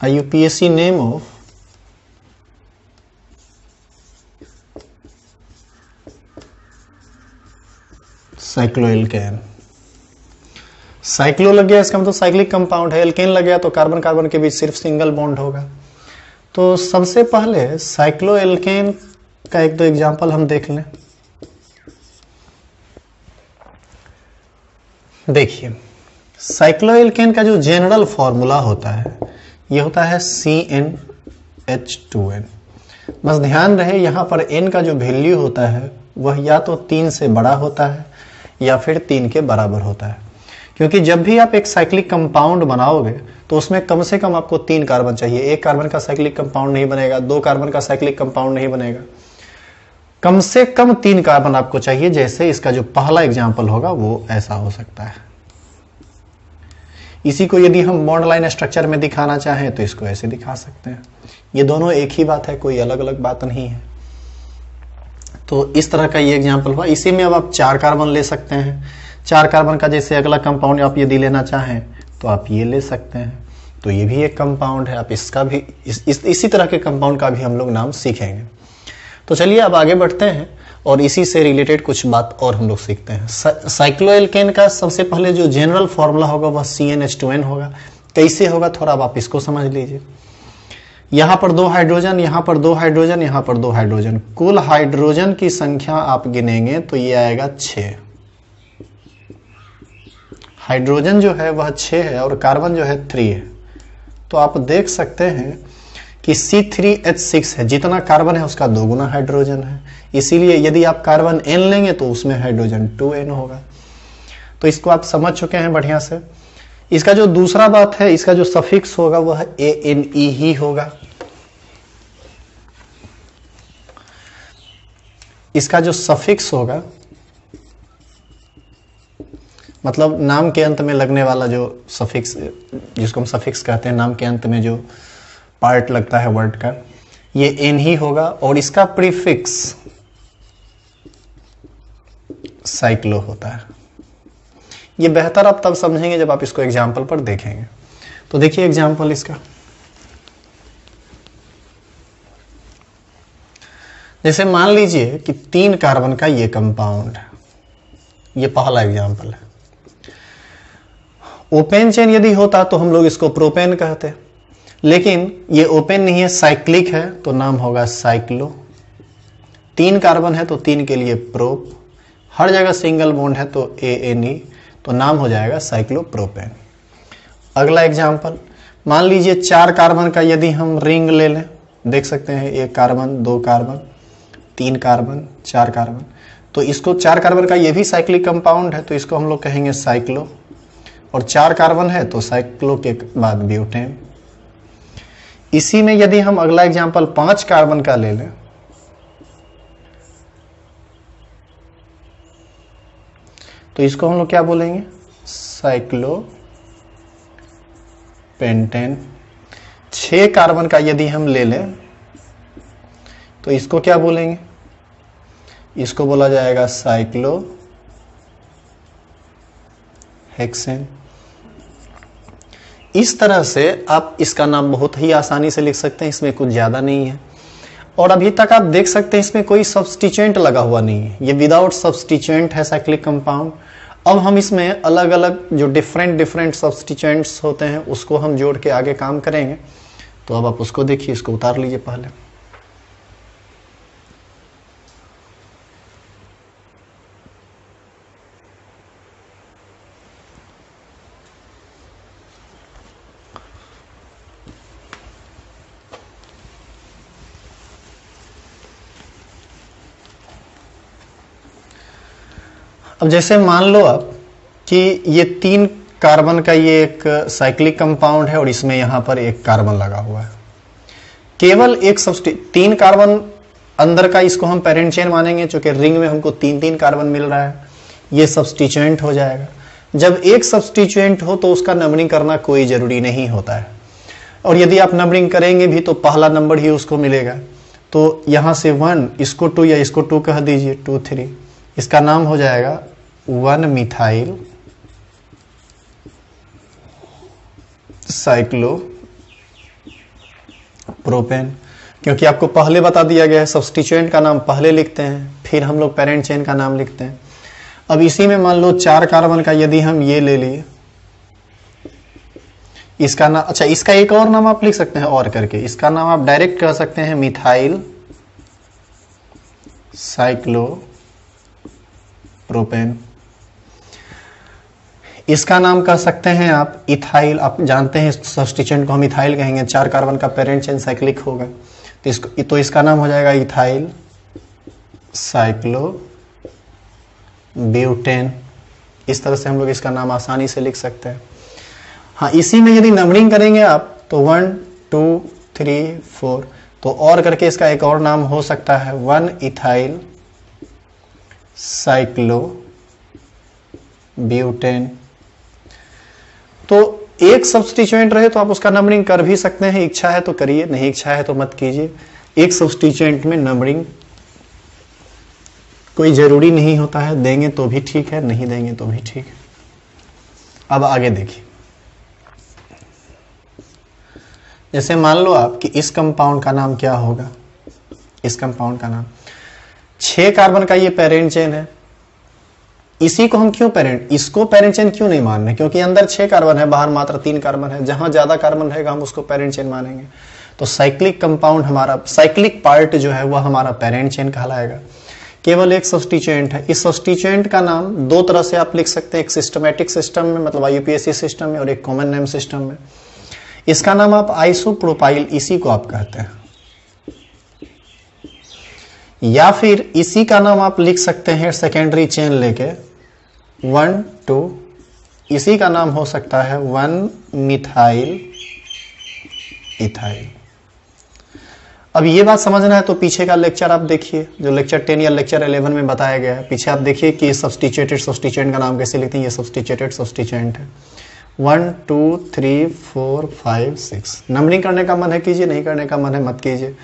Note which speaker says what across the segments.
Speaker 1: IUPAC name of cycloalkane. Cyclo लग गया इसका मतलब साइक्लिक कंपाउंड है, एल्केन लग गया तो कार्बन कार्बन के बीच सिर्फ सिंगल बॉन्ड होगा। तो सबसे पहले साइक्लोएल्केन का एक दो एग्जांपल हम देख लें। देखिए साइक्लोएल्केन का जो जनरल फॉर्मूला होता है ये होता है CnH2n। बस ध्यान रहे यहाँ पर n का जो वैल्यू होता है वह या तो 3 से बड़ा होता है या फिर 3 के बराबर होता है, क्योंकि जब भी आप एक साइक्लिक कंपाउंड बनाओगे तो उसमें कम से कम आपको 3 कार्बन चाहिए। 1 कार्बन का साइक्लिक कंपाउंड नहीं बनेगा, 2 कार्बन का साइक्लिक कंपाउंड नहीं बनेगा, कम से कम 3 कार्बन आपको चाहिए। जैसे इसका जो पहला एग्जाम्पल होगा वो ऐसा हो सकता है। इसी को यदि हम बॉन्ड लाइन स्ट्रक्चर में दिखाना चाहें तो इसको ऐसे दिखा सकते हैं। ये दोनों एक ही बात है, कोई अलग अलग बात नहीं है। तो इस तरह का ये एग्जाम्पल हुआ। इसी में अब आप 4 कार्बन ले सकते हैं। 4 कार्बन का जैसे अगला कंपाउंड आप यदि लेना चाहें तो आप ये ले सकते हैं। तो ये भी एक कंपाउंड है, आप इसका भी इसी तरह के कंपाउंड का भी हम लोग नाम सीखेंगे। तो चलिए अब आगे बढ़ते हैं और इसी से रिलेटेड कुछ बात और हम लोग सीखते हैं। साइक्लोएल्केन का सबसे पहले जो जनरल फॉर्मूला होगा वह CnH2n होगा। कैसे होगा थोड़ा अब आप इसको समझ लीजिए। यहां पर 2 हाइड्रोजन, यहां पर 2 हाइड्रोजन, यहां पर 2 हाइड्रोजन, कुल हाइड्रोजन की संख्या आप गिनेंगे तो ये आएगा 6। हाइड्रोजन जो है वह 6 है और कार्बन जो है 3 है। तो आप देख सकते हैं कि C3H6 है, जितना कार्बन है उसका 2 गुना हाइड्रोजन है। इसीलिए यदि आप कार्बन N लेंगे तो उसमें हाइड्रोजन 2N होगा। तो इसको आप समझ चुके हैं बढ़िया से। इसका जो दूसरा बात है, इसका जो सफिक्स होगा वह ANE ही होगा। इसका जो सफिक्स होगा मतलब नाम के अंत में लगने वाला जो सफिक्स, जिसको हम सफिक्स कहते हैं, नाम के अंत में जो पार्ट लगता है वर्ड का, ये एन ही होगा। और इसका प्रीफिक्स साइक्लो होता है। ये बेहतर आप तब समझेंगे जब आप इसको एग्जाम्पल पर देखेंगे। तो देखिए एग्जाम्पल इसका, जैसे मान लीजिए कि 3 कार्बन का ये कंपाउंड है। ये पहला एग्जाम्पल है। ओपेन चेन यदि होता तो हम लोग इसको प्रोपेन कहते, लेकिन ये ओपेन नहीं है, साइक्लिक है तो नाम होगा साइक्लो। 3 कार्बन है तो 3 के लिए प्रोप, हर जगह सिंगल बॉन्ड है तो ANE, तो नाम हो जाएगा साइक्लोप्रोपेन। अगला एग्जाम्पल, मान लीजिए 4 कार्बन का यदि हम रिंग ले लें, देख सकते हैं 1 कार्बन, 2 कार्बन, 3 कार्बन, 4 कार्बन, तो इसको 4 कार्बन का ये भी साइक्लिक कंपाउंड है तो इसको हम लोग कहेंगे साइक्लो। और 4 कार्बन है तो साइक्लो के बाद ब्यूटेन। इसी में यदि हम अगला एग्जाम्पल 5 कार्बन का ले लें तो इसको हम लोग क्या बोलेंगे, साइक्लो पेंटेन। 6 कार्बन का यदि हम ले लें तो इसको क्या बोलेंगे, इसको बोला जाएगा साइक्लो हेक्सेन। इस तरह से आप इसका नाम बहुत ही आसानी से लिख सकते हैं, इसमें कुछ ज्यादा नहीं है। और अभी तक आप देख सकते हैं इसमें कोई सब्स्टिट्यूएंट लगा हुआ नहीं है, ये विदाउट सब्स्टिट्यूएंट है साइक्लिक कंपाउंड। अब हम इसमें अलग अलग जो डिफरेंट सब्स्टिट्यूएंट्स होते हैं उसको हम जोड़ के आगे काम करेंगे। तो अब आप उसको देखिए, इसको उतार लीजिए पहले। अब जैसे मान लो आप कि ये 3 कार्बन का ये एक साइक्लिक कंपाउंड है और इसमें यहां पर 1 कार्बन लगा हुआ है। केवल एक 3 कार्बन अंदर का, इसको हम पेरेंट चेन मानेंगे, चूंकि रिंग में हमको 3 कार्बन मिल रहा है, ये सब्स्टिट्यूएंट हो जाएगा। जब एक सब्स्टिट्यूएंट हो तो उसका नंबरिंग करना कोई जरूरी नहीं होता है, और यदि आप नंबरिंग करेंगे भी तो पहला नंबर ही उसको मिलेगा। तो यहां से 1, इसको 2 या इसको 2 कह दीजिए, 2 3, इसका नाम हो जाएगा 1 मिथाइल साइक्लो प्रोपेन, क्योंकि आपको पहले बता दिया गया है सब्स्टिट्यूएंट का नाम पहले लिखते हैं, फिर हम लोग पेरेंट चेन का नाम लिखते हैं। अब इसी में मान लो 4 कार्बन का यदि हम ये ले लिए, इसका नाम, अच्छा इसका एक और नाम आप लिख सकते हैं और करके, इसका नाम आप डायरेक्ट कर सकते हैं मिथाइल साइक्लोप्रोपेन। इसका नाम कर सकते हैं आप इथाइल, आप जानते हैं सब्स्टिट्यूएंट को हम इथाइल कहेंगे, 4 कार्बन का पेरेंट चेन साइक्लिक होगा तो इसका नाम हो जाएगा इथाइल साइक्लोब्यूटेन। इस तरह से हम लोग इसका नाम आसानी से लिख सकते हैं। हाँ, इसी में यदि नंबरिंग करेंगे आप तो 1 2 3 4, तो और करके इसका एक और नाम हो सकता है 1 इथाइल साइक्लोब्यूटेन। तो एक सब्स्टिट्यूएंट रहे तो आप उसका नंबरिंग कर भी सकते हैं, इच्छा है तो करिए, नहीं इच्छा है तो मत कीजिए। एक सब्स्टिट्यूएंट में नंबरिंग कोई जरूरी नहीं होता है, देंगे तो भी ठीक है, नहीं देंगे तो भी ठीक है। अब आगे देखिए, जैसे मान लो आप कि इस कंपाउंड का नाम क्या होगा, इस कंपाउंड का नाम 6 कार्बन का ये पेरेंट चेन है, इसी को हम क्यों इसको पेरेंट चेन क्यों नहीं मान रहे, क्योंकि अंदर 6 कार्बन है, बाहर मात्र 3 कार्बन है, जहां ज्यादा कार्बन रहेगा हम उसको पेरेंट चेन मानेंगे। तो साइक्लिक कंपाउंड हमारा, साइक्लिक पार्ट जो है वह हमारा पेरेंट चेन कहलाएगा। केवल एक सब्स्टिट्यूएंट है, इस सब्स्टिट्यूएंट का नाम 2 तरह से आप लिख सकते हैं, एक सिस्टमैटिक सिस्टम में मतलब IUPAC सिस्टम में और एक कॉमन नेम सिस्टम में। इसका नाम आप आइसोप्रोपाइल, इसी को आप कहते हैं, या फिर इसी का नाम आप लिख सकते हैं सेकेंडरी चेन लेके 1 2, इसी का नाम हो सकता है 1 मिथाइल इथाइल। अब ये बात समझना है तो पीछे का लेक्चर आप देखिए, जो लेक्चर 10 या लेक्चर 11 में बताया गया है, पीछे आप देखिए कि सब्स्टिट्यूएंटेड सब्स्टिट्यूएंट का नाम कैसे लिखते हैं। ये सब्स्टिट्यूएंटेड सब्स्टिट्यूएंट है। 1 2 3 4 5 6, नंबरिंग करने का मन है कीजिए, नहीं करने का मन है मत कीजिए।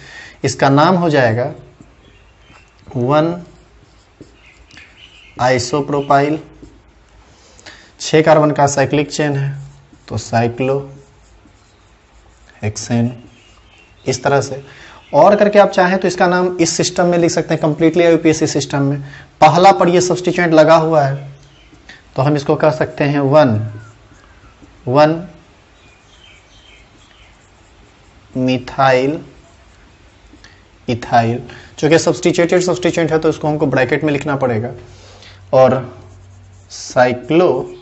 Speaker 1: इसका नाम हो जाएगा 1 आइसोप्रोपाइल, 6 कार्बन का साइक्लिक चेन है तो साइक्लोहेक्सेन। इस तरह से और करके आप चाहें तो इसका नाम इस सिस्टम में लिख सकते हैं, कंप्लीटली IUPAC सिस्टम में पहला पर ये सब्स्टिट्यूएंट लगा हुआ है तो हम इसको कह सकते हैं 1 मिथाइल इथाइल। चूंकि सब्स्टिट्यूएंटेड सब्स्टिट्यूएंट है तो इसको हमको ब्रैकेट में लिखना पड़ेगा, और साइक्लोहेक्सेन।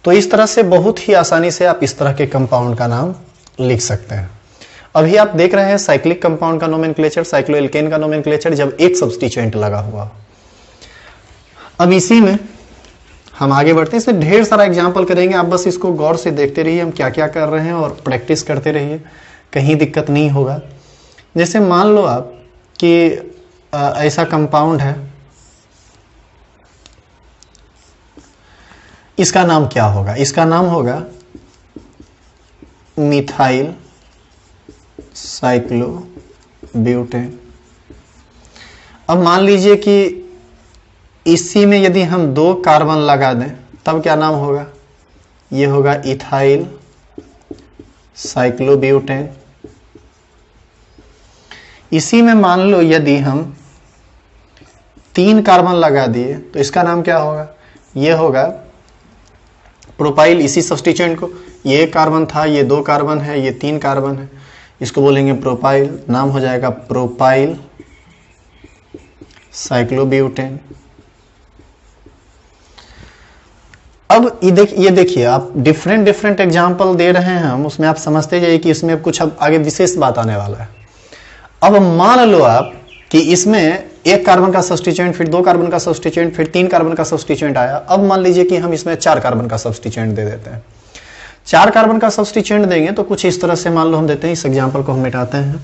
Speaker 1: तो इस तरह से बहुत ही आसानी से आप इस तरह के कंपाउंड का नाम लिख सकते हैं। अभी आप देख रहे हैं साइक्लिक कंपाउंड का नोमेनक्लेचर, साइक्लोएल्केन का नोमेनक्लेचर जब एक सब्स्टिट्यूएंट लगा हुआ। अब इसी में हम आगे बढ़ते हैं, इसमें ढेर सारा एग्जाम्पल करेंगे, आप बस इसको गौर से देखते रहिए हम क्या क्या कर रहे हैं और प्रैक्टिस करते रहिए, कहीं दिक्कत नहीं होगा। जैसे मान लो आप कि ऐसा कंपाउंड है, इसका नाम क्या होगा, इसका नाम होगा मिथाइल साइक्लोब्यूटेन। अब मान लीजिए कि इसी में यदि हम 2 कार्बन लगा दें तब क्या नाम होगा, ये होगा इथाइल साइक्लोब्यूटेन। इसी में मान लो यदि हम 3 कार्बन लगा दिए तो इसका नाम क्या होगा, ये होगा प्रोपाइल। इसी सब्स्टिट्यूएंट को, ये 1 कार्बन था, ये 2 कार्बन है, ये 3 कार्बन है, इसको बोलेंगे प्रोपाइल, नाम हो जाएगा प्रोपाइल साइक्लोब्यूटेन। अब ये देखिए आप डिफरेंट एग्जाम्पल दे रहे हैं हम, उसमें आप समझते जाइए कि इसमें कुछ अब आगे विशेष बात आने वाला है। अब मान लो आप कि इसमें 1 कार्बन का सब्स्टिट्यूएंट, फिर 2 कार्बन का सब्स्टिट्यूएंट, फिर 3 कार्बन का सब्स्टिट्यूएंट आया। अब मान लीजिए कि हम इसमें 4 कार्बन का सब्स्टिट्यूएंट दे देते हैं। 4 कार्बन का सब्स्टिट्यूएंट देंगे तो कुछ इस तरह से मान लो हम देते हैं। इस एग्जाम्पल को हम मिटाते हैं,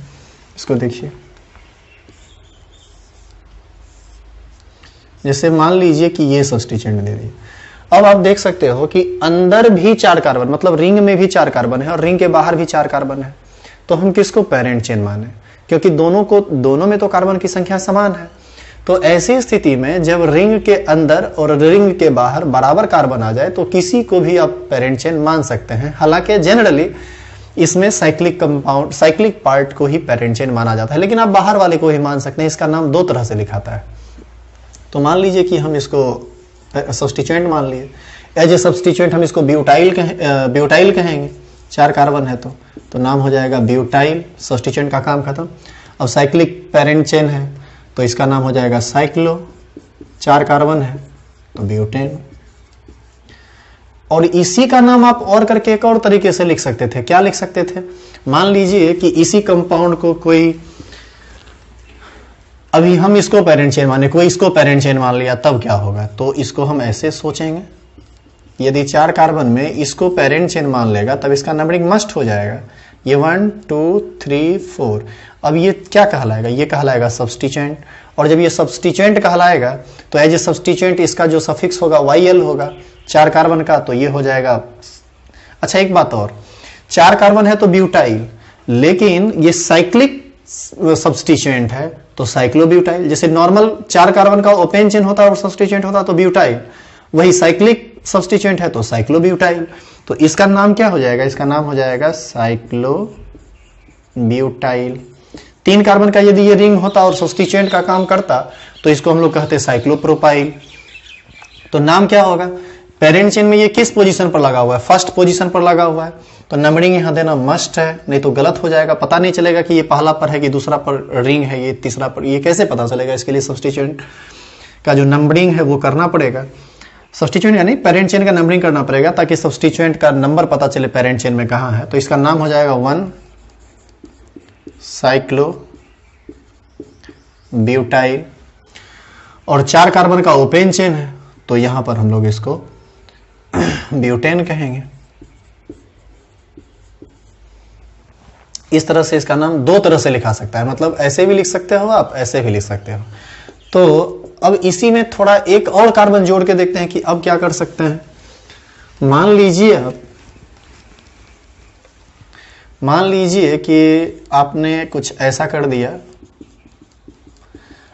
Speaker 1: इसको देखिए। जैसे मान लीजिए कि ये सब्स्टिट्यूएंट दे दिए। अब आप देख सकते हो कि अंदर भी 4 कार्बन, मतलब रिंग में भी 4 कार्बन है और रिंग के बाहर भी 4 कार्बन है, तो हम किसको पेरेंट चेन माने, क्योंकि दोनों में तो कार्बन की संख्या समान है। तो ऐसी स्थिति में जब रिंग के अंदर और रिंग के बाहर बराबर कार्बन आ जाए तो किसी को भी आप पेरेंट चेन मान सकते हैं। हालांकि जनरली इसमें साइक्लिक कंपाउंड, साइक्लिक पार्ट को ही पेरेंट चेन माना जाता है, लेकिन आप बाहर वाले को ही मान सकते हैं। इसका नाम दो तरह से लिखाता है। तो मान लीजिए कि हम इसको सब्स्टिट्यूएंट मान लिए, एज ए सब्स्टिट्यूएंट हम इसको ब्यूटाइल कहेंगे, 4 कार्बन है तो नाम हो जाएगा ब्यूटाइल, सब्स्टिट्यूएंट का काम खत्म। अब साइक्लिक पेरेंट चेन है तो इसका नाम हो जाएगा साइक्लो, 4 कार्बन है तो ब्यूटेन। और इसी का नाम आप और करके एक और तरीके से लिख सकते थे। क्या लिख सकते थे? मान लीजिए कि इसी कंपाउंड को कोई, अभी हम इसको पेरेंट चेन माने, कोई इसको पेरेंट चेन मान लिया, तब क्या होगा? तो इसको हम ऐसे सोचेंगे, यदि 4 कार्बन में इसको पेरेंट चेन मान लेगा तब इसका नंबरिंग मस्ट हो जाएगा, ये 1 2 3 4। अब ये क्या कहलाएगा? ये कहलाएगा सब्स्टिट्यूएंट। और जब ये सब्स्टिट्यूएंट कहलाएगा तो एज ए सब्स्टिट्यूएंट इसका जो सफिक्स होगा YL होगा 4 कार्बन का, तो ये हो जाएगा। अच्छा एक बात और, 4 कार्बन है तो ब्यूटाइल, लेकिन ये साइक्लिक सब्स्टिट्यूएंट है तो साइक्लोब्यूटाइल। जैसे नॉर्मल 4 कार्बन का ओपेन चेन होता है और सब्स्टिट्यूएंट होता है तो ब्यूटाइल, वही साइक्लिक सब्स्टिट्यूएंट है तो साइक्लोब्यूटाइल। तो इसका नाम क्या हो जाएगा? इसका नाम हो जाएगा साइक्लोब्यूटाइल। 3 कार्बन का यदि ये रिंग होता और सब्स्टिट्यूएंट का काम करता तो इसको हम लोग कहते साइक्लोप्रोपाइल। तो नाम क्या होगा? पेरेंट चेन में ये किस पोजीशन पर लगा हुआ है? फर्स्ट पोजीशन पर लगा हुआ है, तो नंबरिंग यहां देना मस्ट है, नहीं तो गलत हो जाएगा। पता नहीं चलेगा कि ये पहला पर है कि दूसरा पर रिंग है, ये तीसरा पर, ये कैसे पता चलेगा? इसके लिए सब्स्टिट्यूएंट का जो नंबरिंग है वो करना पड़ेगा। सब्स्टिट्यूएंट यानी पेरेंट चेन का नंबरिंग करना पड़ेगा ताकि सब्स्टिट्यूएंट का नंबर पता चले पेरेंट चेन में कहां है। तो इसका नाम हो जाएगा 1 साइक्लो ब्यूटाइल। और 4 कार्बन का ओपेन चेन है तो यहां पर हम लोग इसको ब्यूटेन कहेंगे। इस तरह से इसका नाम दो तरह से लिखा सकता है, मतलब ऐसे भी लिख सकते हो आप, ऐसे भी लिख सकते हो। तो अब इसी में थोड़ा एक और कार्बन जोड़ के देखते हैं कि अब क्या कर सकते हैं। मान लीजिए कि आपने कुछ ऐसा कर दिया,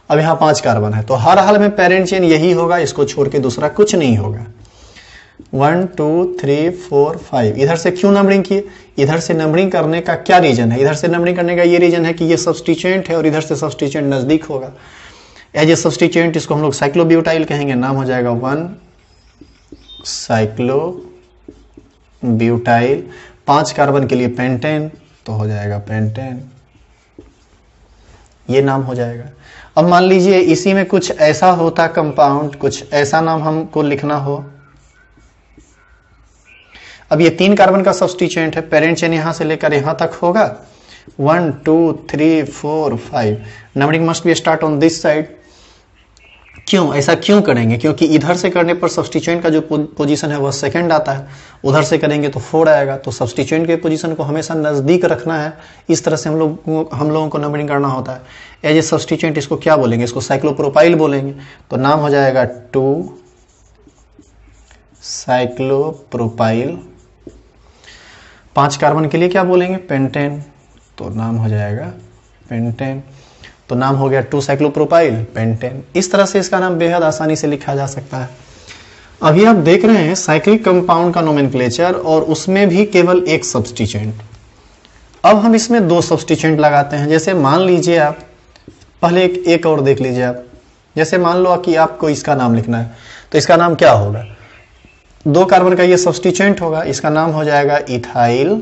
Speaker 1: अब यहां 5 कार्बन है तो हर हाल में पेरेंट चेन यही होगा, इसको छोड़ के दूसरा कुछ नहीं होगा। 1 2 3 4 5। इधर से क्यों नंबरिंग किए? इधर से नंबरिंग करने का क्या रीजन है? इधर से नंबरिंग करने का ये रीजन है कि ये सब्स्टिट्यूएंट है और इधर से सब्स्टिट्यूएंट नजदीक होगा। एज ए सब्स्टिट्यूएंट इसको हम लोग साइक्लोब्यूटाइल कहेंगे, नाम हो जाएगा 1 साइक्लोब्यूटाइल। 5 कार्बन के लिए पेंटेन तो हो जाएगा पेंटेन, ये नाम हो जाएगा। अब मान लीजिए इसी में कुछ ऐसा होता कंपाउंड, कुछ ऐसा नाम हमको लिखना हो। अब ये 3 कार्बन का सब्स्टिट्यूएंट है, पेरेंट चेन यहां से लेकर यहां तक होगा, 1 2 3 4 5। Numbering must be start on this side. क्यों ऐसा क्यों करेंगे? क्योंकि इधर से करने पर सब्स्टिट्यूएंट का जो पोजीशन है वह सेकंड आता है, उधर से करेंगे तो 4 आएगा। तो सब्स्टिट्यूएंट के पोजीशन को हमेशा नजदीक रखना है, इस तरह से हम लोगों को नंबरिंग करना होता है। एज ए सब्स्टिट्यूएंट इसको क्या बोलेंगे? इसको साइक्लोप्रोपाइल बोलेंगे, तो नाम हो जाएगा 2 साइक्लोप्रोपाइल। 5 कार्बन के लिए क्या बोलेंगे? पेंटेन, तो नाम हो जाएगा पेंटेन। तो नाम हो गया 2 साइक्लोप्रोपाइल पेंटेन। इस तरह से इसका नाम बेहद आसानी से लिखा जा सकता है। अभी आप देख रहे हैं साइक्लिक कंपाउंड का नोमेनक्लेचर और उसमें भी केवल एक सब्स्टिट्यूएंट। अब हम इसमें 2 सब्स्टिट्यूएंट लगाते हैं। जैसे मान लीजिए आप पहले एक और देख लीजिए आप, जैसे मान लो कि आपको इसका नाम लिखना है तो इसका नाम क्या होगा? 2 कार्बन का ये सब्स्टिट्यूएंट होगा, इसका नाम हो जाएगा इथाइल।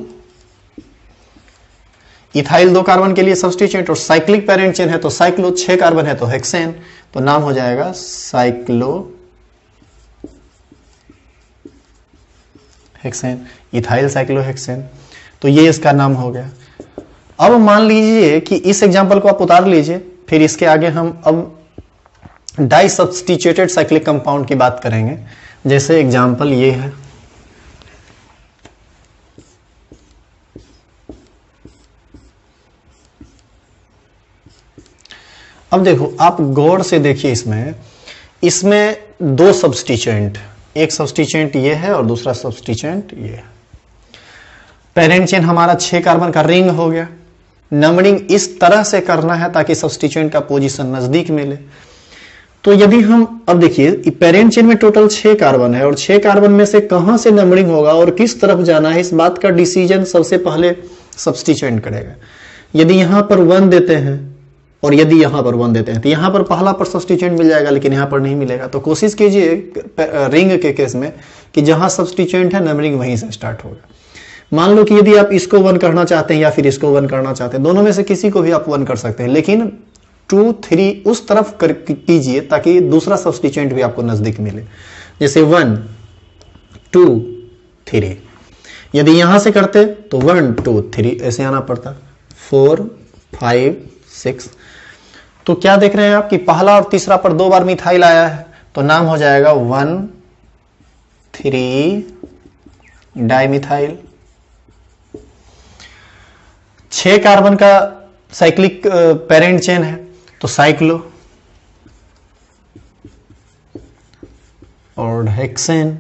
Speaker 1: इथाइल 2 कार्बन के लिए सब्स्टिट्यूएंट और साइक्लिक पेरेंट चेन है तो साइक्लो, 6 कार्बन है तो हेक्सेन, तो नाम हो जाएगा साइक्लो हेक्सेन, इथाइल साइक्लोहेक्सेन। तो ये इसका नाम हो गया। अब मान लीजिए कि इस एग्जांपल को आप उतार लीजिए, फिर इसके आगे हम अब डाई सब्स्टिट्यूटेड साइक्लिक कंपाउंड की बात करेंगे। जैसे एग्जांपल ये है, अब देखो आप गौर से देखिए, इसमें 2 सब्स्टिट्यूएंट, एक सब्स्टिट्यूएंट ये है और दूसरा सब्स्टिट्यूएंट ये है। पेरेंट चेन हमारा 6 कार्बन का रिंग हो गया। नंबरिंग इस तरह से करना है ताकि सब्स्टिट्यूएंट का पोजीशन नजदीक मिले। तो यदि हम अब देखिए पेरेंट चेन में टोटल 6 कार्बन है और 6 कार्बन में से कहां से नंबरिंग होगा और किस तरफ जाना है, इस बात का डिसीजन सबसे पहले सब्स्टिट्यूएंट करेगा। यदि यहां पर 1 देते हैं और यदि यहां पर 1 देते हैं तो यहां पर पहला पर सब्स्टिट्यूएंट मिल जाएगा, लेकिन यहां पर नहीं मिलेगा। तो कोशिश कीजिए रिंग के केस में कि जहां सब्स्टिट्यूएंट है नंबरिंग वहीं से स्टार्ट होगा। मान लो कि यदि आप इसको 1 करना चाहते हैं या फिर इसको 1 करना चाहते हैं, दोनों में से किसी को भी आप 1 कर सकते हैं, लेकिन 2, 3 उस तरफ कीजिए ताकि दूसरा सब्स्टिट्यूएंट भी आपको नजदीक मिले। जैसे 1 2 3, यदि यहां से करते तो 1 2 3 ऐसे आना पड़ता, 4 5 6। तो क्या देख रहे हैं आप कि पहला और तीसरा पर 2 बार मिथाइल आया है, तो नाम हो जाएगा 1,3 डाइमिथाइल। 6 कार्बन का साइक्लिक पेरेंट चेन है तो साइक्लो और हेक्सेन।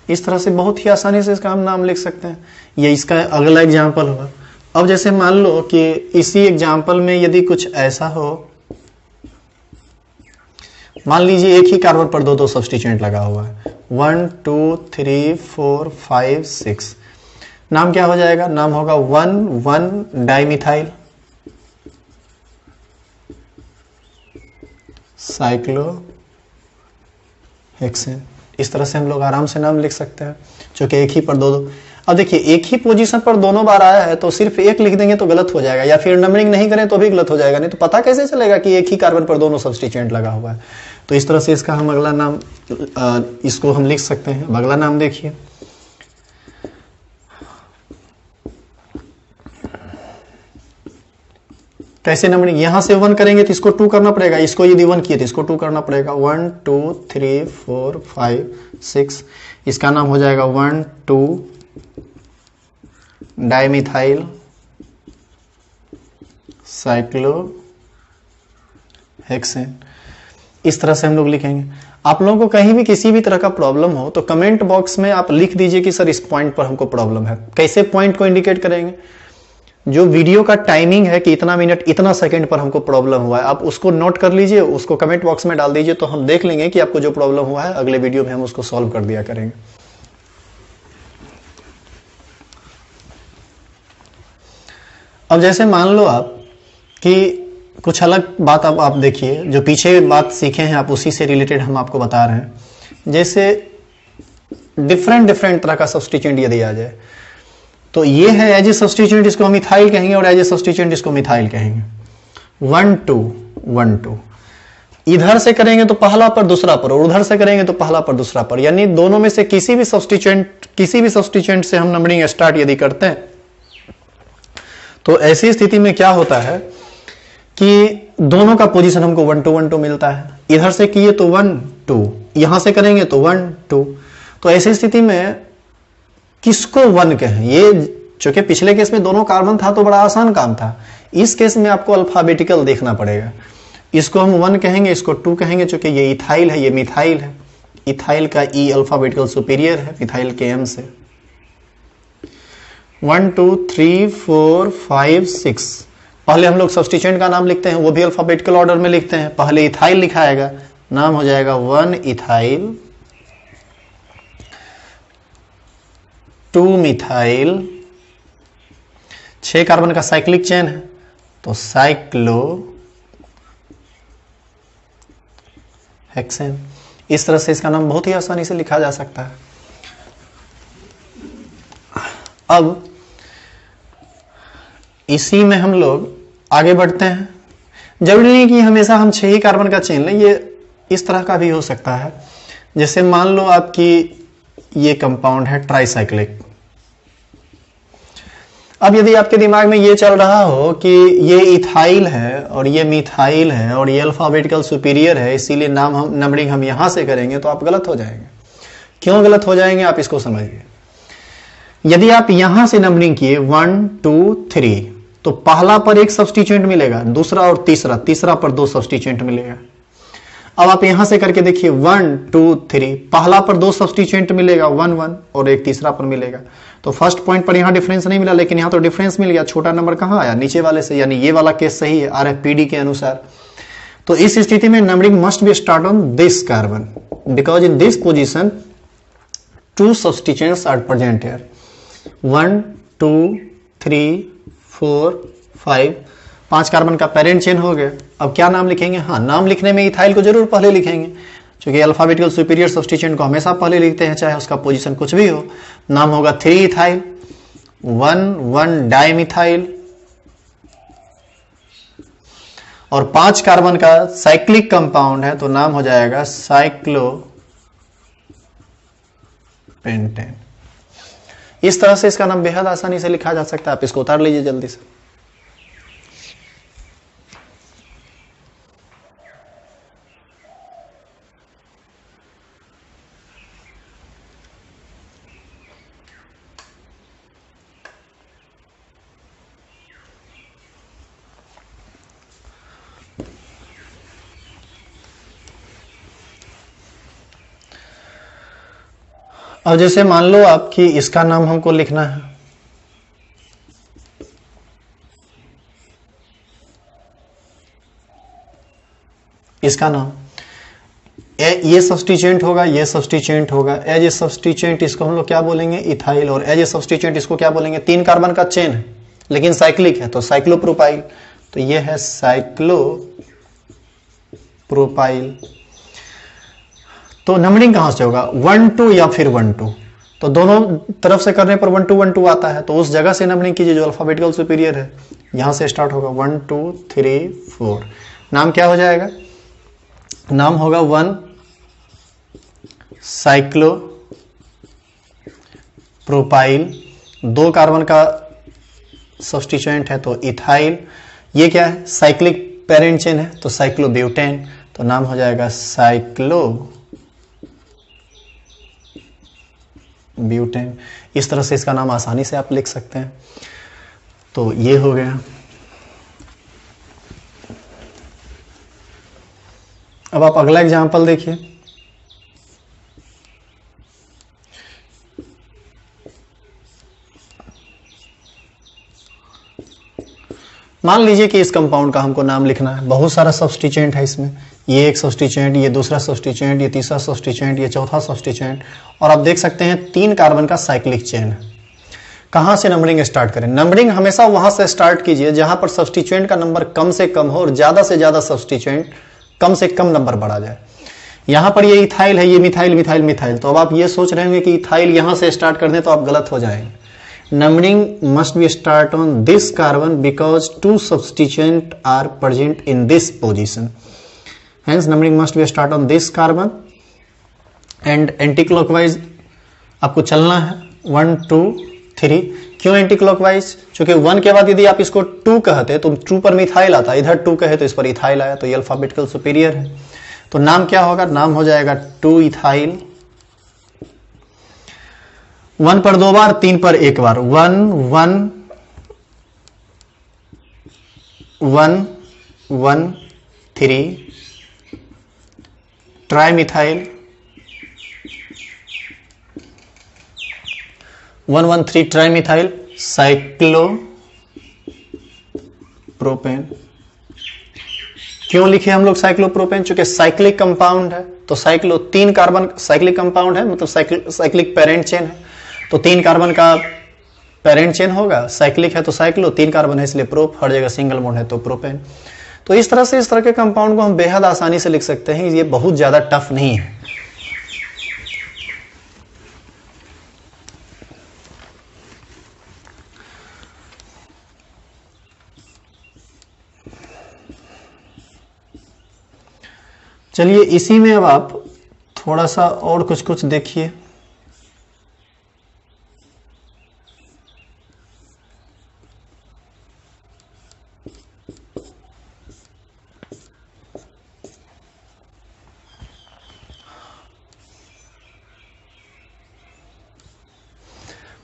Speaker 1: इस तरह से बहुत ही आसानी से इसका हम नाम लिख सकते हैं। ये इसका अगला एग्जाम्पल होगा। अब जैसे मान लो कि इसी एग्जाम्पल में यदि कुछ ऐसा हो, मान लीजिए एक ही कार्बन पर 2 सब्स्टिट्यूएंट लगा हुआ है, 1 2 3 4 5 6। नाम क्या हो जाएगा? नाम होगा 1,1 डाइमिथाइल साइक्लो हेक्सेन। इस तरह से हम लोग आराम से नाम लिख सकते हैं, क्योंकि एक ही पर 2। अब देखिए एक ही पोजीशन पर दोनों बार आया है तो सिर्फ एक लिख देंगे तो गलत हो जाएगा, या फिर नंबरिंग नहीं करें तो भी गलत हो जाएगा। नहीं तो पता कैसे चलेगा कि एक ही कार्बन पर दोनों सब्स्टिट्यूएंट लगा हुआ है। तो इस तरह से इसका हम अगला नाम इसको हम लिख सकते हैं। अगला नाम देखिए, कैसे नंबरिंग? यहां से 1 करेंगे तो इसको 2 करना पड़ेगा, इसको यदि 1 किए तो इसको 2 करना पड़ेगा। 1 2 3 4 5 6। इसका नाम हो जाएगा 1 2 डाइमिथाइल साइक्लो हेक्सेन। इस तरह से हम लोग लिखेंगे। आप लोगों को कहीं भी किसी भी तरह का प्रॉब्लम हो तो कमेंट बॉक्स में आप लिख दीजिए कि सर इस पॉइंट पर हमको प्रॉब्लम है। कैसे पॉइंट को इंडिकेट करेंगे? जो वीडियो का टाइमिंग है कि इतना मिनट इतना सेकंड पर हमको प्रॉब्लम हुआ है, आप उसको नोट कर लीजिए, उसको कमेंट बॉक्स में डाल दीजिए, तो हम देख लेंगे कि आपको जो प्रॉब्लम हुआ है अगले वीडियो में हम उसको सॉल्व कर दिया करेंगे। अब जैसे मान लो आप कि कुछ अलग बात अब आप देखिए, जो पीछे बात सीखे हैं आप उसी से रिलेटेड हम आपको बता रहे हैं। जैसे डिफरेंट तरह का सब्स्टिट्यूएंट यदि आ जाए तो ये है एज ए सब्स्टिट्यूएंट, इसको हम इथाइल कहेंगे, और एज ए सब्स्टिट्यूएंट इसको मिथाइल कहेंगे। 1 2 1 2। इधर से करेंगे तो पहला पर दूसरा पर, और उधर से करेंगे तो पहला पर दूसरा पर, यानी दोनों में से किसी भी सब्स्टिट्यूएंट से हम नंबरिंग स्टार्ट यदि करते हैं तो ऐसी स्थिति में क्या होता है कि दोनों का पोजीशन हमको 1 2 1 2 मिलता है। इधर से किए तो 1 2, यहां से करेंगे तो 1 2। तो ऐसी स्थिति में किसको 1 कहें? ये चूंकि पिछले केस में दोनों कार्बन था तो बड़ा आसान काम था, इस केस में आपको अल्फाबेटिकल देखना पड़ेगा। इसको हम 1 कहेंगे, इसको 2 कहेंगे, चूंकि ये इथाइल है, ये मिथाइल है। इथाइल का ई अल्फाबेटिकल सुपीरियर है मिथाइल के एम से। 1 2 3 4 5 6। पहले हम लोग सब्स्टिट्यूएंट का नाम लिखते हैं, वो भी अल्फाबेटिकल ऑर्डर में लिखते हैं। पहले इथाइल लिखा आएगा, नाम हो जाएगा 1 इथाइल 2 मिथाइल। 6 कार्बन का साइक्लिक चेन है तो साइक्लो हेक्सेन। इस तरह से इसका नाम बहुत ही आसानी से लिखा जा सकता है। अब इसी में हम लोग आगे बढ़ते हैं। जरूरी नहीं कि हमेशा हम 6 ही कार्बन का चेन लें, ये इस तरह का भी हो सकता है। जैसे मान लो आपकी ये कंपाउंड है ट्राइसाइक्लिक। अब यदि आपके दिमाग में ये चल रहा हो कि ये इथाइल है और ये मिथाइल है और ये अल्फाबेटिकल सुपीरियर है, इसीलिए नंबरिंग हम यहां से करेंगे, तो आप गलत हो जाएंगे। क्यों गलत हो जाएंगे आप इसको समझिए। यदि आप यहां से नंबरिंग किए 1 2 3 तो पहला पर एक सब्स्टिट्यूएंट मिलेगा, दूसरा और तीसरा पर 2 सब्स्टिट्यूएंट मिलेगा। अब आप यहां से करके देखिए 1 2 3, पहला पर 2 सब्स्टिट्यूएंट मिलेगा 1 1, और एक तीसरा पर मिलेगा। तो फर्स्ट पॉइंट पर यहां डिफरेंस नहीं मिला, लेकिन यहां तो डिफरेंस मिल गया। छोटा नंबर कहां आया? नीचे वाले से, यानी ये वाला केस सही है RFPD के अनुसार। तो इस स्थिति में numbering must be start on this carbon because in this position 2 substituents are present here 1 2 3 4 5 5 carbon का पेरेंट चेन हो गया। अब क्या नाम लिखेंगे? हाँ, नाम लिखने में इथाइल को जरूर पहले लिखेंगे क्योंकि अल्फाबेटिकल सुपीरियर सब्स्टिट्यूएंट को हमेशा पहले लिखते हैं चाहे उसका पोजीशन कुछ भी हो। नाम होगा 3 इथाइल 1 डाइमिथाइल और 5 कार्बन का साइक्लिक कंपाउंड है तो नाम हो जाएगा साइक्लोपेंटेन। इस तरह से इसका नाम बेहद आसानी से लिखा जा सकता है। आप इसको उतार लीजिए जल्दी से। अब जैसे मान लो आपकी इसका नाम हमको लिखना है, इसका नाम ये सब्स्टिट्यूएंट होगा, ये सब्स्टिट्यूएंट होगा। एज ए सब्स्टिट्यूएंट इसको हम लोग क्या बोलेंगे? इथाइल। और एज ए सब्स्टिट्यूएंट इसको क्या बोलेंगे? 3 कार्बन का चेन है लेकिन साइक्लिक है तो साइक्लोप्रोपाइल। तो ये है साइक्लोप्रोपाइल। तो नंबरिंग कहां से होगा? 1 2 या फिर 1 2। तो दोनों तरफ से करने पर 1 2 1 2 आता है तो उस जगह से नंबरिंग कीजिए जो अल्फाबेटिकल सुपीरियर है। यहां से स्टार्ट होगा 1 2 3 4। नाम क्या हो जाएगा? नाम होगा 1 साइक्लोप्रोपाइल। 2 कार्बन का सब्स्टिट्यूएंट है तो इथाइल। ये क्या है? साइक्लिक पेरेंट चेन है तो साइक्लोब्यूटेन। तो नाम हो जाएगा साइक्लोब्यूटेन। इस तरह से इसका नाम आसानी से आप लिख सकते हैं। तो ये हो गया। अब आप अगला एग्जांपल देखिए। मान लीजिए कि इस कंपाउंड का हमको नाम लिखना है। बहुत सारा सब्स्टिट्यूएंट है इसमें। ये एक सब्स्टिट्यूएंट, ये दूसरा सब्स्टिट्यूएंट, ये तीसरा सब्स्टिट्यूएंट, ये चौथा सब्स्टिट्यूएंट और आप देख सकते हैं 3 कार्बन का साइक्लिक चेन है। कहां से नंबरिंग स्टार्ट करें? नंबरिंग हमेशा वहां से स्टार्ट कीजिए जहां पर सब्स्टिट्यूएंट का नंबर कम से कम हो और ज्यादा से ज्यादा सब्स्टिट्यूएंट कम से कम नंबर बढ़ा जाए। यहां पर ये इथाइल है, ये मिथाइल मिथाइल मिथाइल। तो अब आप ये सोच रहे होंगे कि इथाइल यहां से स्टार्ट कर दें तो आप गलत हो जाएंगे। Numbering must be start on this carbon because 2 substituents are present in this position. Hence, numbering must be start on this carbon and anti-clockwise आपको चलना है 1 2 3। क्यों anti-clockwise? क्योंकि 1 के बाद यदि आप इसको 2 कहते तो 2 पर मिथाइल आता, इधर 2 कहे तो इस पर इथाइल आया तो ये अल्फाबेटिकल सुपीरियर है। तो नाम क्या होगा? नाम हो जाएगा 2 इथाइल। 1 पर 2 बार, 3 पर 1 बार। 1 1 1 1 3 ट्राइमिथाइल 1 1 3 ट्राइमिथाइल साइक्लोप्रोपेन। क्यों लिखे हम लोग साइक्लोप्रोपेन? क्योंकि साइक्लिक कंपाउंड है तो साइक्लो 3 कार्बन साइक्लिक कंपाउंड है मतलब साइक्लिक पेरेंट चेन है तो 3 कार्बन का पेरेंट चेन होगा। साइक्लिक है तो साइक्लो, 3 कार्बन है इसलिए प्रोप, हर जगह सिंगल बॉन्ड है तो प्रोपेन। तो इस तरह से इस तरह के कंपाउंड को हम बेहद आसानी से लिख सकते हैं। ये बहुत ज्यादा टफ नहीं है। चलिए इसी में अब आप थोड़ा सा और कुछ देखिए।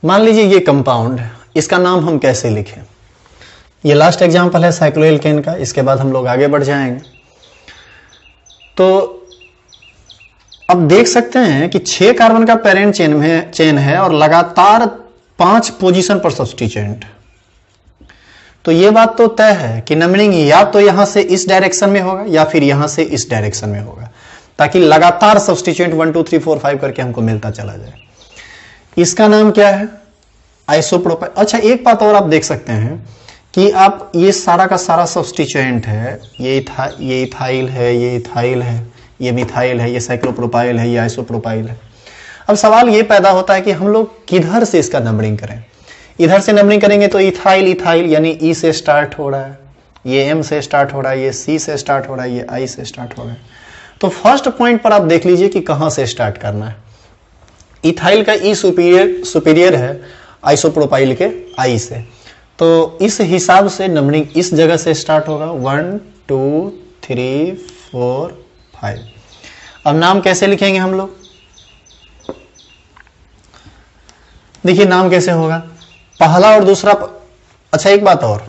Speaker 1: मान लीजिए ये कंपाउंड है, इसका नाम हम कैसे लिखें? ये लास्ट एग्जांपल है साइक्लोएल्केन का, इसके बाद हम लोग आगे बढ़ जाएंगे। तो अब देख सकते हैं कि 6 कार्बन का पेरेंट चेन है और लगातार 5 पोजीशन पर सब्स्टिट्यूएंट। तो ये बात तो तय है कि नंबरिंग या तो यहां से इस डायरेक्शन में होगा या फिर यहां से इस डायरेक्शन में होगा, ताकि लगातार सब्स्टिट्यूएंट 1 2 3 4 5 करके हमको मिलता चला जाए। इसका नाम क्या है? आइसोप्रोपाइल। अच्छा, एक बात और आप देख सकते हैं कि आप ये सारा का सारा सब्स्टिट्यूएंट है, ये इथाइल है, ये इथाइल है, ये मिथाइल है, ये साइक्लोप्रोपाइल है, ये आइसोप्रोपाइल है। अब सवाल ये पैदा होता है कि हम लोग किधर से इसका नंबरिंग करें। इधर से नंबरिंग करेंगे तो इथाइल इथाइल यानी ई से स्टार्ट हो रहा है, ये एम से स्टार्ट हो रहा है, ये सी से स्टार्ट हो रहा है, ये आई से स्टार्ट हो रहा है। तो फर्स्ट पॉइंट पर आप देख लीजिए कि कहां से स्टार्ट करना है। इथाइल का ई सुपीरियर है आइसोप्रोपाइल के आई से, तो इस हिसाब से नंबरिंग इस जगह से स्टार्ट होगा 1 2 3 4 5। अब नाम कैसे लिखेंगे हम लोग? देखिए नाम कैसे होगा, पहला और दूसरा। अच्छा एक बात और,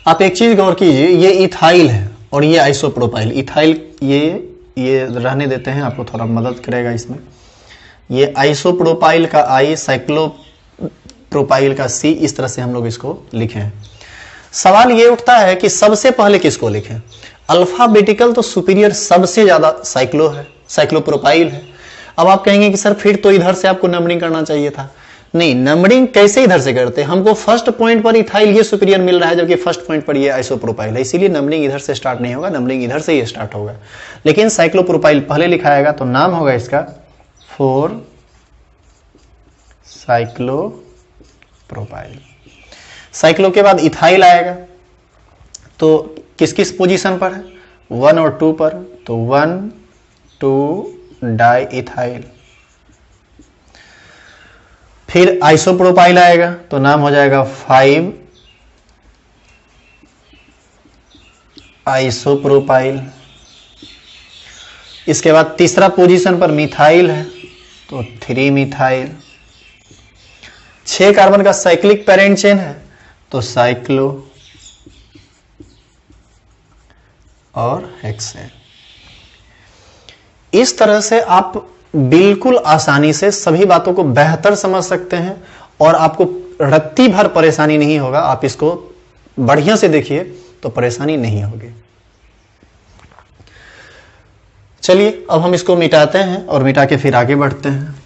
Speaker 1: आप एक चीज गौर कीजिए, ये इथाइल है और ये आइसोप्रोपाइल। इथाइल ये रहने देते हैं, आपको थोड़ा मदद करेगा इसमें। ये आइसोप्रोपाइल का आई, साइक्लोप्रोपाइल का सी, इस तरह से हम लोग इसको लिखें। सवाल ये उठता है कि सबसे पहले किसको लिखें? अल्फाबेटिकल तो सुपीरियर सबसे ज्यादा साइक्लो है, साइक्लोप्रोपाइल है। अब आप कहेंगे कि सर फिर तो इधर से आपको नंबरिंग करना चाहिए था। नहीं, नंबरिंग कैसे इधर से करते हैं? हमको फर्स्ट पॉइंट पर इथाइल ये सुपीरियर मिल रहा है, जबकि फर्स्ट पॉइंट पर ये आइसोप्रोपाइल है, इसीलिए नंबरिंग इधर से स्टार्ट नहीं होगा, नंबरिंग इधर से ही स्टार्ट होगा। लेकिन साइक्लोप्रोपाइल पहले लिखाएगा तो नाम होगा इसका 4 साइक्लोप्रोपाइल। साइक्लो के बाद इथाइल आएगा, तो किस किस पोजीशन पर है? 1 और 2 पर, तो 1 2 डाई इथाइल। फिर आइसोप्रोपाइल आएगा तो नाम हो जाएगा 5 आइसोप्रोपाइल। इसके बाद तीसरा पोजीशन पर मिथाइल है तो 3 मिथाइल। 6 कार्बन का साइक्लिक पेरेंट चेन है तो साइक्लो और हेक्सेन। इस तरह से आप बिल्कुल आसानी से सभी बातों को बेहतर समझ सकते हैं और आपको रत्ती भर परेशानी नहीं होगा। आप इसको बढ़िया से देखिए तो परेशानी नहीं होगी। चलिए अब हम इसको मिटाते हैं और मिटा के फिर आगे बढ़ते हैं।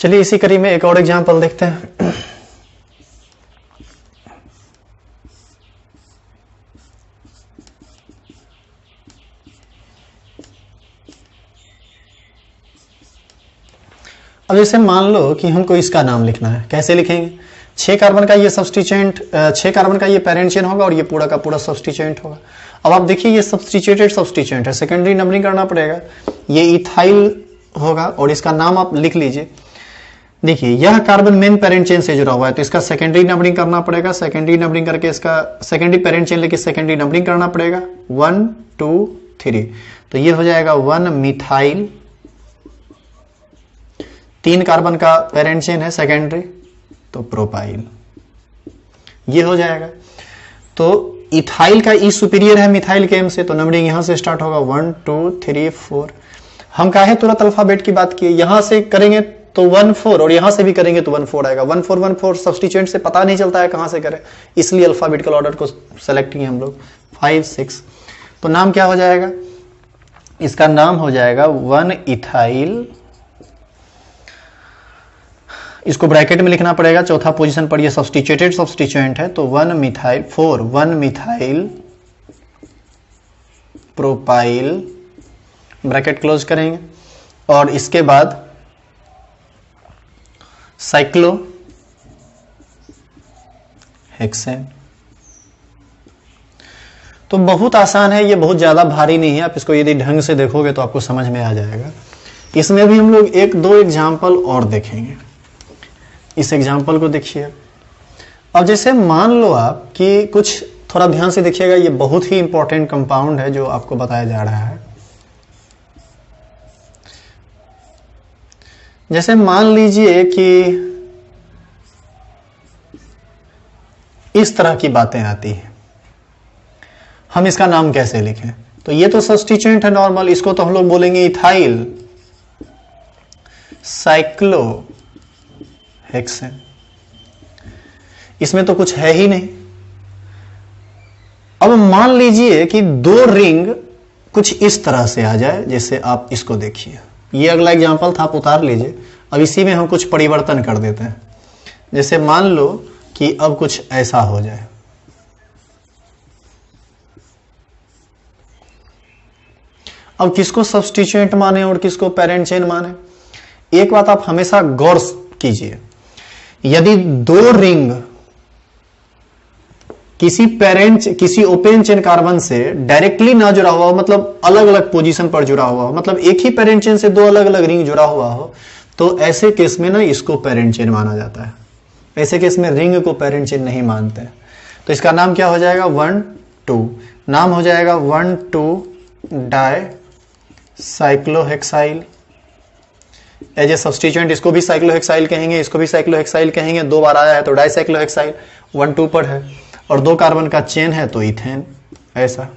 Speaker 1: चलिए इसी कड़ी में एक और एग्जांपल देखते हैं। अब जैसे मान लो कि हमको इसका नाम लिखना है, कैसे लिखेंगे? 6 कार्बन का ये सब्स्टिट्यूएंट, 6 कार्बन का ये पेरेंट चेन होगा और ये पूरा का पूरा सब्स्टिट्यूएंट होगा। अब आप देखिए ये सब्स्टिट्यूटेड सब्स्टिट्यूएंट है, सेकेंडरी नंबरिंग करना पड़ेगा। ये इथाइल होगा और इसका नाम आप लिख लीजिए। देखिए यह कार्बन मेन पेरेंट चेन से जुड़ा हुआ है तो इसका सेकेंडरी नंबरिंग करना पड़ेगा। सेकेंडरी नंबरिंग करके इसका सेकेंडरी पेरेंट चेन लेके सेकेंडरी नंबरिंग करना पड़ेगा 1 2 3। तो ये हो जाएगा 1 मिथाइल। 3 कार्बन का पेरेंट चेन है सेकेंडरी तो प्रोपाइल, ये हो जाएगा। तो इथाइल का ई सुपीरियर है मिथाइल के एम से, तो नंबरिंग यहां से स्टार्ट होगा 1 2 3 4। हम काहे तुरंत अल्फाबेट की बात किए? यहां से करेंगे तो 1 4 और यहां से भी करेंगे तो 1 4 आएगा। 1 4 1 4 सब्स्टिट्यूएंट से पता नहीं चलता है कहां से करें, इसलिए अल्फाबेटिकल ऑर्डर को सेलेक्ट किए हम लोग। 5 6 तो नाम क्या हो जाएगा? इसका नाम हो जाएगा 1 इथाइल। इसको ब्रैकेट में लिखना पड़ेगा, चौथा पोजीशन पर ये सब्स्टिट्यूटेड सब्स्टिट्यूएंट है तो 1 methyl 4 1 methyl propyl, bracket close करेंगे और इसके बाद साइक्लो हेक्सेन। तो बहुत आसान है, ये बहुत ज्यादा भारी नहीं है। आप इसको यदि ढंग से देखोगे तो आपको समझ में आ जाएगा। इसमें भी हम लोग 1 2 एग्जाम्पल और देखेंगे। इस एग्जाम्पल को देखिए। अब जैसे मान लो आप कि कुछ थोड़ा ध्यान से देखिएगा, ये बहुत ही इंपॉर्टेंट कंपाउंड है जो आपको बताया जा रहा है। जैसे मान लीजिए कि इस तरह की बातें आती हैं। हम इसका नाम कैसे लिखें? तो ये तो सब्स्टिट्यूएंट है नॉर्मल, इसको तो हम लोग बोलेंगे इथाइल साइक्लोहेक्सेन। इसमें तो कुछ है ही नहीं। अब मान लीजिए कि दो रिंग कुछ इस तरह से आ जाए, जैसे आप इसको देखिए, ये अगला एग्जांपल था, आप उतार लीजिए। अब इसी में हम कुछ परिवर्तन कर देते हैं। जैसे मान लो कि अब कुछ ऐसा हो जाए, अब किसको सब्स्टिट्यूएंट माने और किसको पेरेंट चेन माने? एक बात आप हमेशा गौर कीजिए, यदि दो रिंग किसी ओपन चेन कार्बन से डायरेक्टली ना जुड़ा हुआ हो, मतलब अलग अलग पोजीशन पर जुड़ा हुआ हो, मतलब एक ही पेरेंट चेन से दो अलग अलग रिंग जुड़ा हुआ हो, तो ऐसे केस में ना इसको पेरेंट चेन माना जाता है। ऐसे केस में रिंग को पेरेंट चेन नहीं मानते। तो इसका नाम क्या हो जाएगा? 1,2 नाम हो जाएगा 1,2 di cyclohexyl. As a substituent इसको भी साइक्लोहेक्साइल कहेंगे, इसको भी साइक्लोहेक्साइल कहेंगे। दो बार आया है तो डाई साइक्लोहेक्साइल, 1,2 पर है और दो कार्बन का चेन है तो इथेन। ऐसा।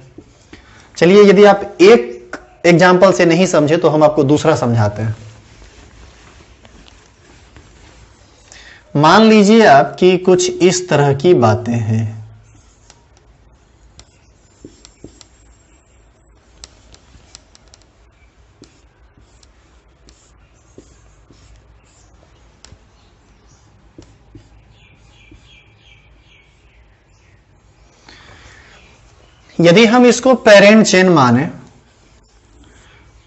Speaker 1: चलिए, यदि आप एक एग्जाम्पल से नहीं समझे तो हम आपको दूसरा समझाते हैं। मान लीजिए आप कि कुछ इस तरह की बातें हैं। यदि हम इसको पेरेंट चेन माने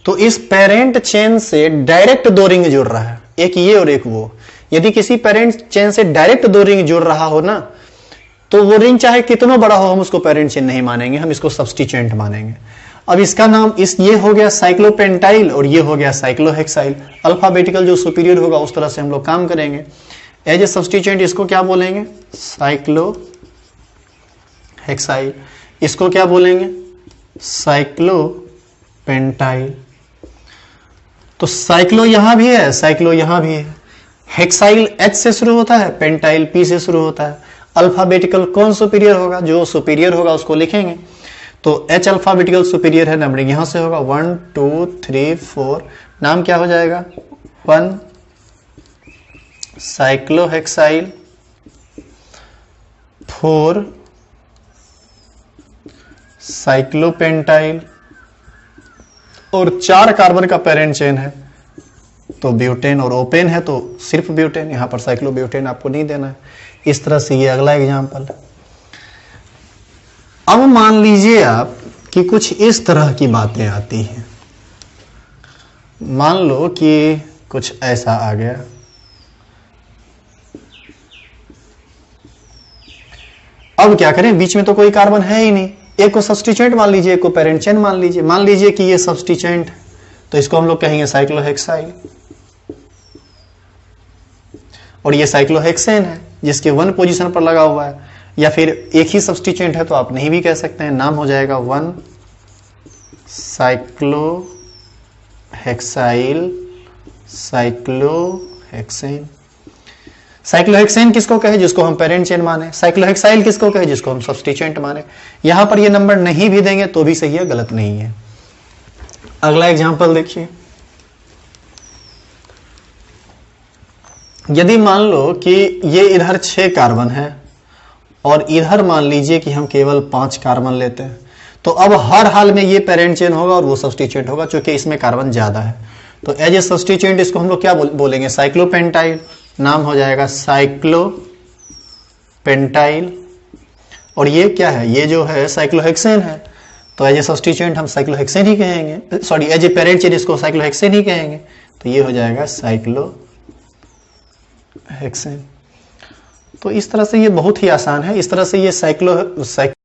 Speaker 1: तो इस पेरेंट चेन से डायरेक्ट दो रिंग जुड़ रहा है, एक ये और एक वो। यदि किसी पेरेंट चेन से डायरेक्ट दो रिंग जुड़ रहा हो ना, तो वो रिंग चाहे कितना बड़ा हो, हम उसको पेरेंट चेन नहीं मानेंगे, हम इसको सब्स्टिट्यूएंट मानेंगे। अब इसका नाम ये हो गया साइक्लोपेंटाइल और ये हो गया साइक्लोहेक्साइल। अल्फाबेटिकल जो सुपीरियर होगा उस तरह से हम लोग काम करेंगे। एज ए सब्स्टिट्यूएंट इसको क्या बोलेंगे? साइक्लोहेक्साइल। इसको क्या बोलेंगे? साइक्लोपेंटाइल। तो साइक्लो यहां भी है, साइक्लो यहां भी है। हेक्साइल H से शुरू होता है, पेंटाइल P से शुरू होता है। अल्फाबेटिकल कौन सुपीरियर होगा? जो सुपीरियर होगा उसको लिखेंगे। तो H अल्फाबेटिकल सुपीरियर है, नंबरिंग यहां से होगा 1 2 3 4। नाम क्या हो जाएगा? 1 साइक्लोहेक्साइल, 4 साइक्लोपेंटाइल और 4 कार्बन का पेरेंट चेन है तो ब्यूटेन, और ओपेन है तो सिर्फ ब्यूटेन। यहां पर साइक्लोब्यूटेन आपको नहीं देना है। इस तरह से ये अगला एग्जांपल। अब मान लीजिए आप कि कुछ इस तरह की बातें आती हैं। मान लो कि कुछ ऐसा आ गया। अब क्या करें? बीच में तो कोई कार्बन है ही नहीं। एक को सब्स्टिट्यूएंट मान लीजिए, एक को पेरेंट चेन मान लीजिए। मान लीजिए कि ये सब्स्टिट्यूएंट तो इसको हम लोग कहेंगे साइक्लोहेक्साइल, और ये साइक्लोहेक्सेन है जिसके 1 पोजीशन पर लगा हुआ है, या फिर एक ही सब्स्टिट्यूएंट है तो आप नहीं भी कह सकते हैं। नाम हो जाएगा 1 साइक्लोहेक्साइल साइक्लोहेक्सेन। साइक्लोहेक्सेन किसको कहे? जिसको हम पेरेंट चेन माने। साइक्लोहेक्साइल किसको कहे? जिसको हम सब्स्टिट्यूएंट माने। यहां पर ये नंबर नहीं भी देंगे तो भी सही है, गलत नहीं है। अगला एग्जांपल देखिए। यदि मान लो कि ये इधर 6 कार्बन है और इधर मान लीजिए कि हम केवल 5 कार्बन लेते हैं, तो अब हर हाल में ये पेरेंट चेन होगा और वो सब्स्टिट्यूएंट होगा, क्योंकि इसमें कार्बन ज्यादा है। तो एज ए सब्स्टिट्यूएंट इसको हम लोग क्या बोलेंगे? साइक्लोपेंटाइल। नाम हो जाएगा साइक्लोपेंटाइल। और ये क्या है? ये जो है साइक्लोहेक्सेन है, तो एज ए सब्स्टिट्यूएंट हम साइक्लोहेक्सेन ही कहेंगे। Sorry, as a parent chain इसको साइक्लोहेक्सेन ही कहेंगे। तो ये हो जाएगा साइक्लोहेक्सेन। तो इस तरह से ये बहुत ही आसान है। इस तरह से ये